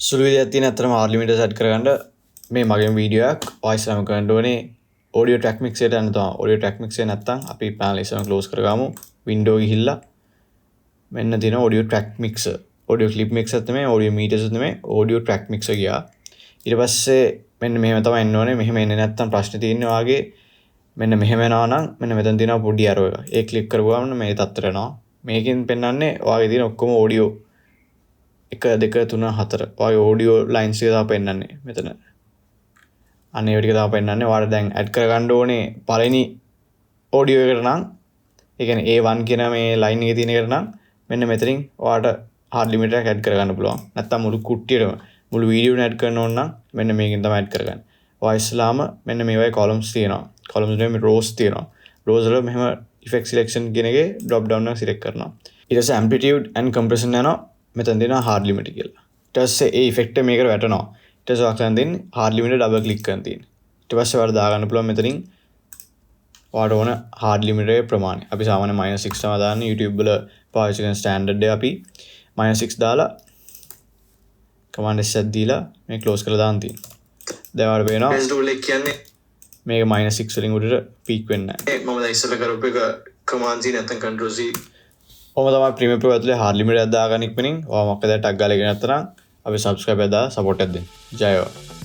සුළු විදියක් තියෙන අතරම hard limiter set කරගන්න මේ මගේ වීඩියෝ එකක් voice එකම කරන්න ඕනේ audio track mix එකට යන්න තමයි. audio track mix එක නැත්තම් අපි panel එක close කරගමු. window ගිහිල්ලා මෙන්න තියෙන audio track mixer. audio clip mixer තමයි audio meters තමයි audio track mixer ගියා. ඊට පස්සේ මෙන්න මෙහෙම තමයි එන්න ඕනේ. මෙහෙම එන්නේ නැත්තම් ප්‍රශ්නේ තියෙන්නේ වාගේ මෙන්න මෙහෙම එනවා නම් මෙන්න මෙතන තියෙනවා පොඩි arrow එක. ඒ ක්ලික් කරපුවාම මේ තත්ත්වයට එනවා. මේකෙන් පෙන්වන්නේ වාගේ තියෙන ඔක්කොම audio 1 2 3 4 වාගේ audio lines එක තමයි පෙන්වන්නේ මෙතන. අන්න ඒ ටික තමයි පෙන්වන්නේ. ඔයාලා දැන් add කරගන්න ඕනේ පළවෙනි audio එකට නම් ඒ කියන්නේ A1 කියන මේ line එකේ තියෙන එකට නම් මෙන්න මෙතනින් ඔයාලට hard limiter එක add කරගන්න පුළුවන්. නැත්තම් මුළු කුට්ටියටම මුළු වීඩියෝ එක add කරන්න ඕන නම් මෙන්න මේකෙන් තමයි add කරගන්නේ. ඔයා ඉස්සලාම මෙන්න මේ වගේ columns තියෙනවා. columns වලින් මේ rows තියෙනවා. rows වල මෙහෙම effect selection කියන එකේ drop down එක select කරනවා. ඊට පස්සේ amplitude and compression යනවා. මෙතන දෙනවා hard limiter කියලා. ඊට පස්සේ ඒ effect එක මේකට වැටෙනවා. ඊට පස්සේ ඔයා කරන් දෙන්නේ hard limiter double click කරන් තියෙන්නේ. ඊට පස්සේ ඔයාලා දා ගන්න පුළුවන් මෙතනින් ඔයාලට ඕන hard limiter එකේ ප්‍රමාණය. අපි සාමාන්‍ය -6 තමයි දාන්නේ. YouTube වල පාවිච්චි කරන standard එක අපි -6 දාලා command S එකක් දීලා මේ close කරලා දාන්න තියෙනවා. දැන් ඔයාලට පේනවා best tool එක කියන්නේ මේක -6 වලින් උඩට peak වෙන්නේ නැහැ. මම දැන් ඉස්සෙල්ලා කරපු එක command C නැත්නම් control C. ඔහොම තමයි Premiere Pro ඇතුලේ hard limiter එකක් දාගන්න ඉක්මනින් ඔයා මොකද ටග් ගාලා ඉගෙන ගත්තා නම් අපි subscribe එකක් දාලා support එකක් දෙන්න. ජය වේවා.